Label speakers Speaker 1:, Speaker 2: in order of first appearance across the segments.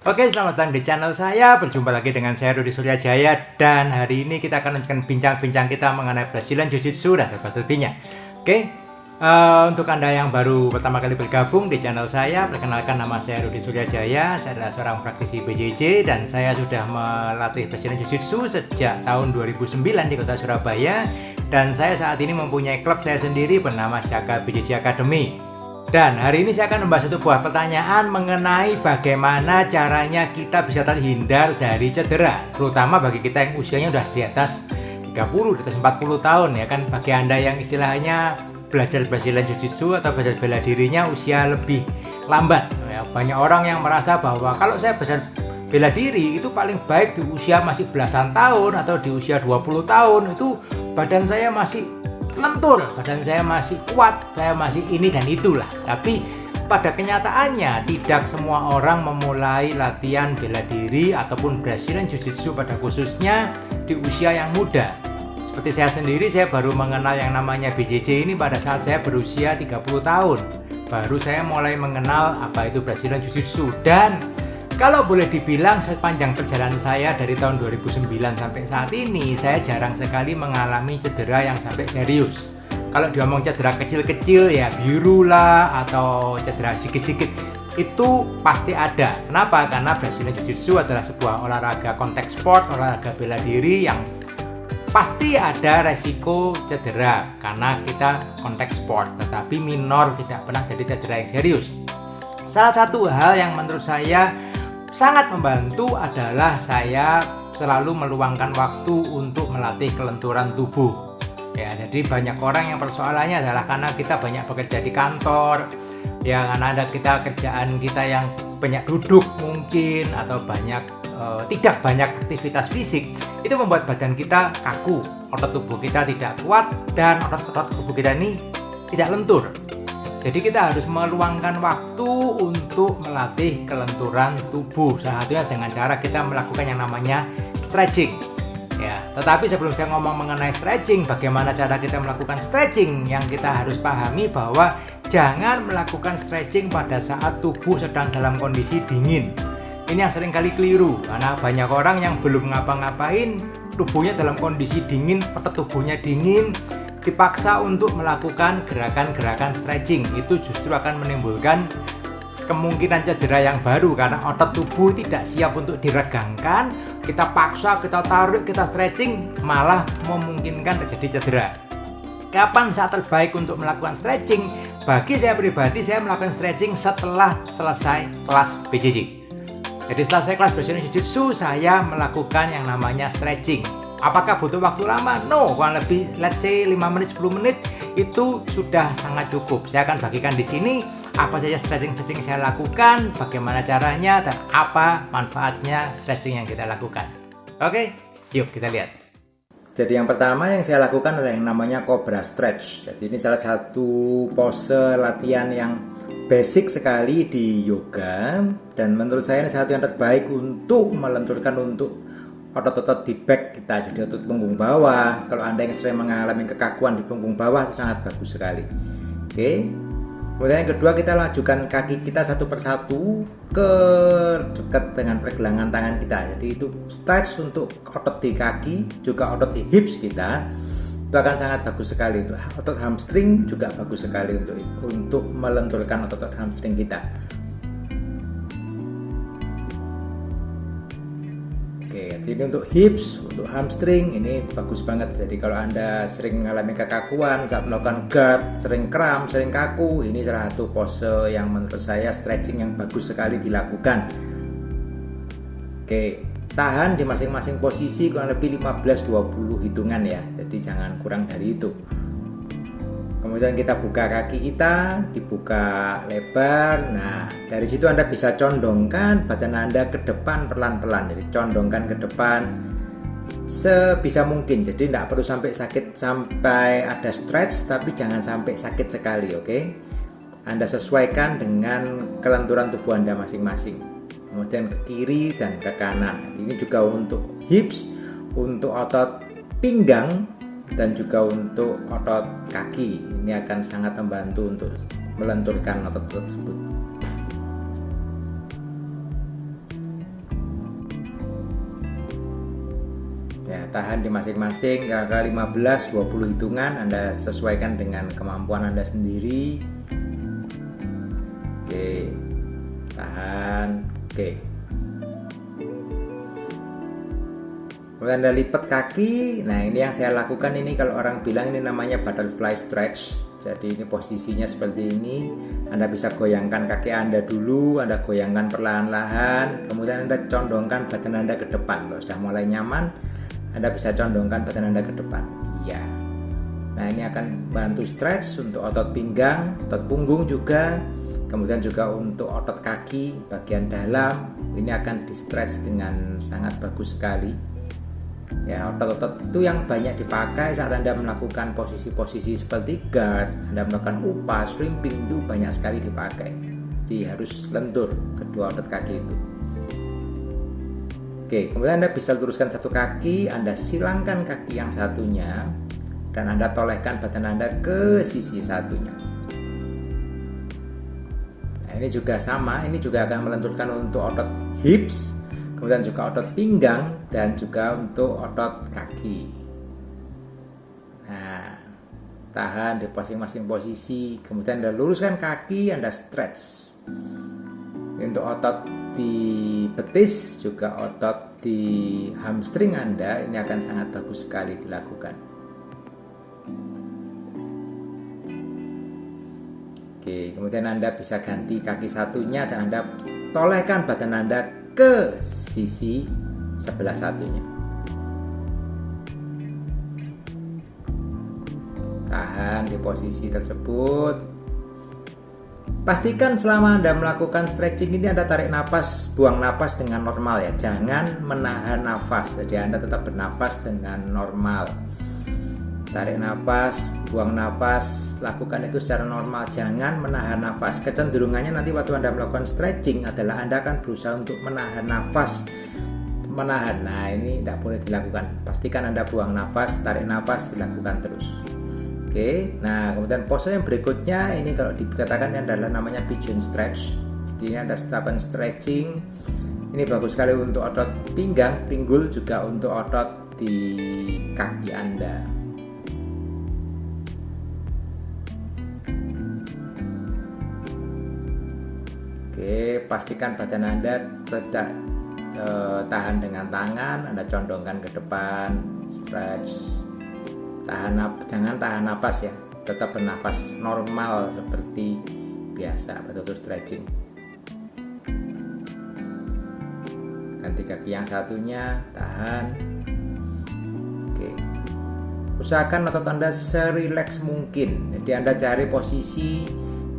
Speaker 1: Oke, selamat datang di channel saya. Berjumpa lagi dengan saya Rudi Suryajaya. Dan hari ini kita akan lanjutkan bincang-bincang kita mengenai Brazilian Jiu-Jitsu dan lebih-lebihnya. Oke, untuk Anda yang baru pertama kali bergabung di channel saya, perkenalkan nama saya Rudi Suryajaya. Saya adalah seorang praktisi BJJ dan saya sudah melatih Brazilian Jiu-Jitsu sejak tahun 2009 di kota Surabaya. Dan saya saat ini mempunyai klub saya sendiri bernama Shaka BJJ Academy. Dan hari ini saya akan membahas satu buah pertanyaan mengenai bagaimana caranya kita bisa terhindar dari cedera, terutama bagi kita yang usianya udah di atas 30, di atas 40 tahun ya kan. Bagi Anda yang istilahnya belajar Brazilian Jiu-Jitsu atau belajar bela dirinya usia lebih lambat ya. Banyak orang yang merasa bahwa kalau saya belajar bela diri itu paling baik di usia masih belasan tahun atau di usia 20 tahun, itu badan saya masih lentur, badan saya masih kuat, saya masih ini dan itulah. Tapi pada kenyataannya tidak semua orang memulai latihan bela diri ataupun Brazilian Jiu-Jitsu pada khususnya di usia yang muda. Seperti saya sendiri, saya baru mengenal yang namanya BJJ ini pada saat saya berusia 30 tahun. Baru saya mulai mengenal apa itu Brazilian Jiu-Jitsu. Dan kalau boleh dibilang sepanjang perjalanan saya dari tahun 2009 sampai saat ini, saya jarang sekali mengalami cedera yang sampai serius. Kalau diomong cedera kecil-kecil ya biru lah, atau cedera sedikit-sedikit, itu pasti ada. Kenapa? Karena Brazilian Jiu-Jitsu adalah sebuah olahraga kontak sport, olahraga bela diri yang pasti ada resiko cedera karena kita kontak sport, tetapi minor, tidak pernah jadi cedera yang serius. Salah satu hal yang menurut saya sangat membantu adalah saya selalu meluangkan waktu untuk melatih kelenturan tubuh. Ya, jadi banyak orang yang persoalannya adalah karena kita banyak bekerja di kantor, ya karena ada kerjaan kita yang banyak duduk mungkin atau tidak banyak aktivitas fisik, itu membuat badan kita kaku, otot tubuh kita tidak kuat dan otot tubuh kita ini tidak lentur. Jadi kita harus meluangkan waktu untuk melatih kelenturan tubuh. Salah satunya dengan cara kita melakukan yang namanya stretching. Ya, tetapi sebelum saya ngomong mengenai stretching, bagaimana cara kita melakukan stretching, yang kita harus pahami bahwa jangan melakukan stretching pada saat tubuh sedang dalam kondisi dingin. Ini yang sering kali keliru, karena banyak orang yang belum ngapa-ngapain, tubuhnya dalam kondisi dingin, otot tubuhnya dingin, dipaksa untuk melakukan gerakan-gerakan stretching. Itu justru akan menimbulkan kemungkinan cedera yang baru karena otot tubuh tidak siap untuk diregangkan. Kita paksa, kita tarik, kita stretching, malah memungkinkan terjadi cedera. Kapan saat terbaik untuk melakukan stretching? Bagi saya pribadi, saya melakukan stretching setelah selesai kelas BJJ. Jadi setelah saya kelas Brazilian Jiu-Jitsu, saya melakukan yang namanya stretching. Apakah butuh waktu lama? No, kurang lebih let's say 5 menit, 10 menit itu sudah sangat cukup. Saya akan bagikan di sini apa saja stretching saya lakukan, bagaimana caranya, dan apa manfaatnya stretching yang kita lakukan. Oke, yuk kita lihat. Jadi yang pertama yang saya lakukan adalah yang namanya Cobra Stretch. Jadi ini salah satu pose latihan yang basic sekali di yoga, dan menurut saya ini satu yang terbaik untuk melenturkan untuk otot-otot di back kita, jadi otot punggung bawah. Kalau Anda yang sering mengalami kekakuan di punggung bawah, itu sangat bagus sekali. Oke. Kemudian yang kedua, kita lajukan kaki kita satu persatu ke dekat dengan pergelangan tangan kita. Jadi itu stretch untuk otot di kaki, juga otot di hips kita. Itu akan sangat bagus sekali. Untuk otot hamstring juga bagus sekali untuk melenturkan otot hamstring kita. Oke, jadi untuk hips, untuk hamstring ini bagus banget. Jadi kalau Anda sering mengalami kekakuan saat melakukan guard, sering kram, sering kaku, ini salah satu pose yang menurut saya stretching yang bagus sekali dilakukan. Oke, tahan di masing-masing posisi kurang lebih 15-20 hitungan ya. Jadi jangan kurang dari itu. Kemudian kita buka kaki kita, dibuka lebar. Nah, dari situ Anda bisa condongkan badan Anda ke depan pelan-pelan. Jadi condongkan ke depan sebisa mungkin. Jadi tidak perlu sampai sakit, sampai ada stretch, tapi jangan sampai sakit sekali, oke? Anda sesuaikan dengan kelenturan tubuh Anda masing-masing. Kemudian ke kiri dan ke kanan. Ini juga untuk hips, untuk otot pinggang, dan juga untuk otot kaki. Ini akan sangat membantu untuk melenturkan otot tersebut. Ya, tahan di masing-masing kira-kira 15-20 hitungan, Anda sesuaikan dengan kemampuan Anda sendiri. Oke. Tahan. Oke. Kemudian Anda lipat kaki. Nah, ini yang saya lakukan ini, kalau orang bilang ini namanya butterfly stretch. Jadi ini posisinya seperti ini. Anda bisa goyangkan kaki Anda dulu, Anda goyangkan perlahan-lahan, kemudian Anda condongkan badan Anda ke depan. Kalau sudah mulai nyaman, Anda bisa condongkan badan Anda ke depan. Iya. Nah, ini akan bantu stretch untuk otot pinggang, otot punggung juga. Kemudian juga untuk otot kaki bagian dalam. Ini akan di stretch dengan sangat bagus sekali. Ya, otot-otot itu yang banyak dipakai saat Anda melakukan posisi-posisi seperti guard, Anda melakukan upas, shrimping, itu banyak sekali dipakai. Jadi harus lentur kedua otot kaki itu. Oke, kemudian Anda bisa luruskan satu kaki, Anda silangkan kaki yang satunya, dan Anda tolehkan badan Anda ke sisi satunya. Nah, ini juga sama, ini juga akan melenturkan untuk otot hips, kemudian juga otot pinggang, dan juga untuk otot kaki. Nah, tahan di masing-masing posisi, kemudian Anda luruskan kaki, Anda stretch. Untuk otot di betis, juga otot di hamstring Anda, ini akan sangat bagus sekali dilakukan. Oke, kemudian Anda bisa ganti kaki satunya dan Anda tolehkan badan Anda ke sisi sebelah satunya. Tahan di posisi tersebut. Pastikan selama Anda melakukan stretching ini Anda tarik nafas, buang nafas dengan normal ya. Jangan menahan nafas. Jadi Anda tetap bernafas dengan normal. Tarik nafas, buang nafas, lakukan itu secara normal. Jangan menahan nafas. Kecenderungannya nanti waktu Anda melakukan stretching adalah Anda akan berusaha untuk menahan nafas. Nah, ini tidak boleh dilakukan. Pastikan Anda buang nafas, tarik nafas, dilakukan terus. Oke, nah kemudian pose yang berikutnya ini kalau dikatakan yang adalah namanya pigeon stretch. Jadi ini Anda lakukan stretching. Ini bagus sekali untuk otot pinggang, pinggul, juga untuk otot di kaki Anda. Oke, pastikan badan Anda tidak tahan dengan tangan, Anda condongkan ke depan, stretch. Jangan tahan napas ya, tetap bernafas normal seperti biasa, betul-betul stretching. Ganti kaki yang satunya, tahan. Oke. Usahakan otot Anda serileks mungkin. Jadi Anda cari posisi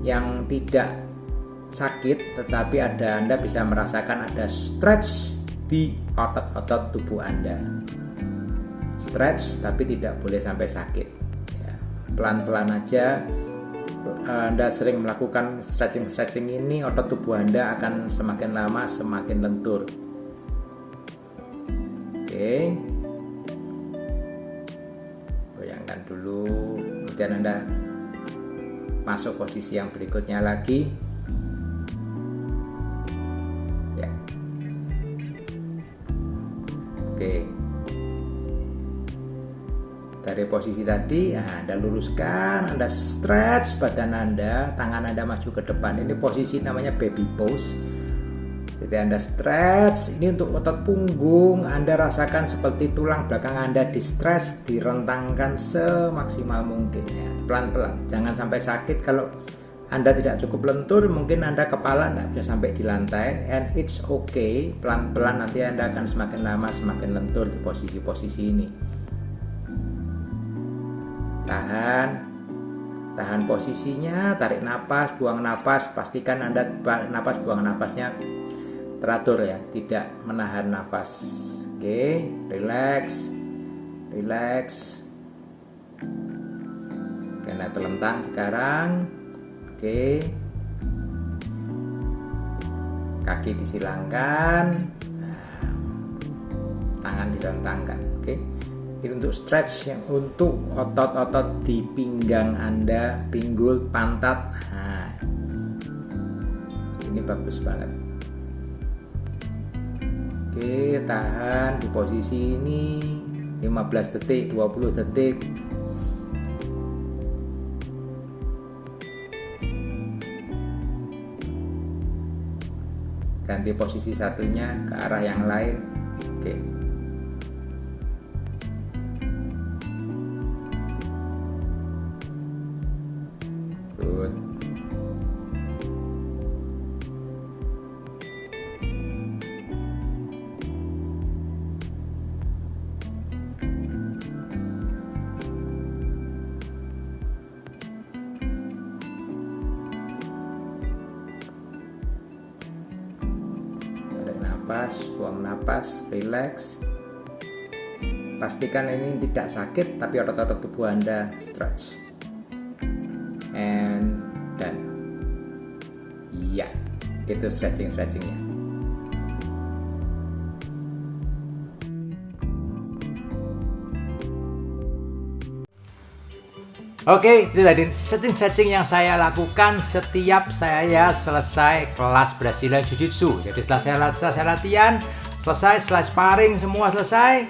Speaker 1: yang tidak sakit, tetapi Anda bisa merasakan ada stretch di otot-otot tubuh Anda. Stretch tapi tidak boleh sampai sakit ya. Pelan-pelan aja. Anda sering melakukan stretching ini, otot tubuh Anda akan semakin lama semakin lentur. Oke, goyangkan dulu, kemudian Anda masuk posisi yang berikutnya lagi. Oke, dari posisi tadi Anda luruskan, Anda stretch badan Anda, tangan Anda maju ke depan. Ini posisi namanya baby pose. Jadi Anda stretch, ini untuk otot punggung. Anda rasakan seperti tulang belakang Anda di stretch, direntangkan semaksimal mungkin ya. Pelan-pelan, jangan sampai sakit. Kalau Anda tidak cukup lentur, mungkin Anda kepala tidak bisa sampai di lantai, and it's okay. Pelan-pelan nanti Anda akan semakin lama semakin lentur di posisi-posisi ini. Tahan posisinya, tarik napas, buang napas. Pastikan Anda napas, buang napasnya teratur ya, tidak menahan nafas. Oke, relax. Anda terlentang sekarang. Oke, kaki disilangkan, tangan direntangkan. Oke, ini untuk stretch yang untuk otot-otot di pinggang Anda, pinggul, pantat. Nah, ini bagus banget. Oke, tahan di posisi ini. 15 detik, 20 detik. Ganti posisi satunya ke arah yang lain. Oke. Good. Napas, buang napas, relax. Pastikan ini tidak sakit, tapi otot-otot tubuh Anda stretch. And done. Ya, itu stretchingnya. Oke, itu tadi stretching yang saya lakukan setiap saya selesai kelas Brazilian Jiu-Jitsu. Jadi setelah saya latihan, selesai sparring, semua selesai,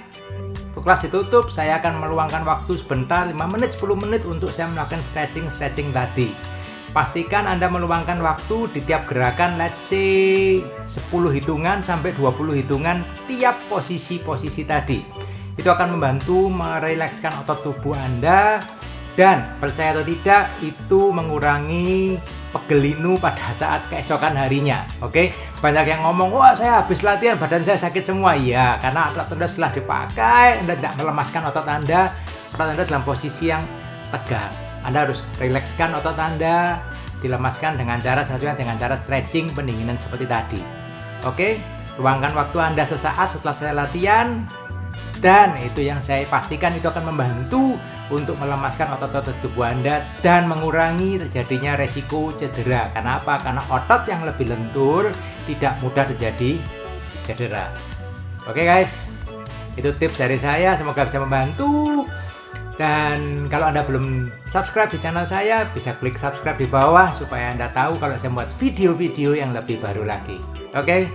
Speaker 1: kelas ditutup, saya akan meluangkan waktu sebentar, 5 menit, 10 menit untuk saya melakukan stretching tadi. Pastikan Anda meluangkan waktu di tiap gerakan, let's say 10 hitungan sampai 20 hitungan tiap posisi tadi. Itu akan membantu merilekskan otot tubuh Anda. Dan percaya atau tidak, itu mengurangi pegel linu pada saat keesokan harinya. Oke, banyak yang ngomong, wah saya habis latihan badan saya sakit semua. Iya, karena otot Anda setelah dipakai, Anda tidak melemaskan otot Anda dalam posisi yang tegang. Anda harus rilekskan otot Anda, dilemaskan dengan cara stretching, pendinginan seperti tadi. Oke, luangkan waktu Anda sesaat setelah saya latihan, dan itu yang saya pastikan itu akan membantu untuk melemaskan otot-otot tubuh Anda dan mengurangi terjadinya resiko cedera. Kenapa? Karena otot yang lebih lentur tidak mudah terjadi cedera. Oke guys, itu tips dari saya, semoga bisa membantu. Dan kalau Anda belum subscribe di channel saya, bisa klik subscribe di bawah supaya Anda tahu kalau saya buat video-video yang lebih baru lagi. Oke,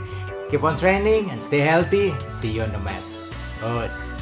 Speaker 1: keep on training and stay healthy. See you on the mat. Bos.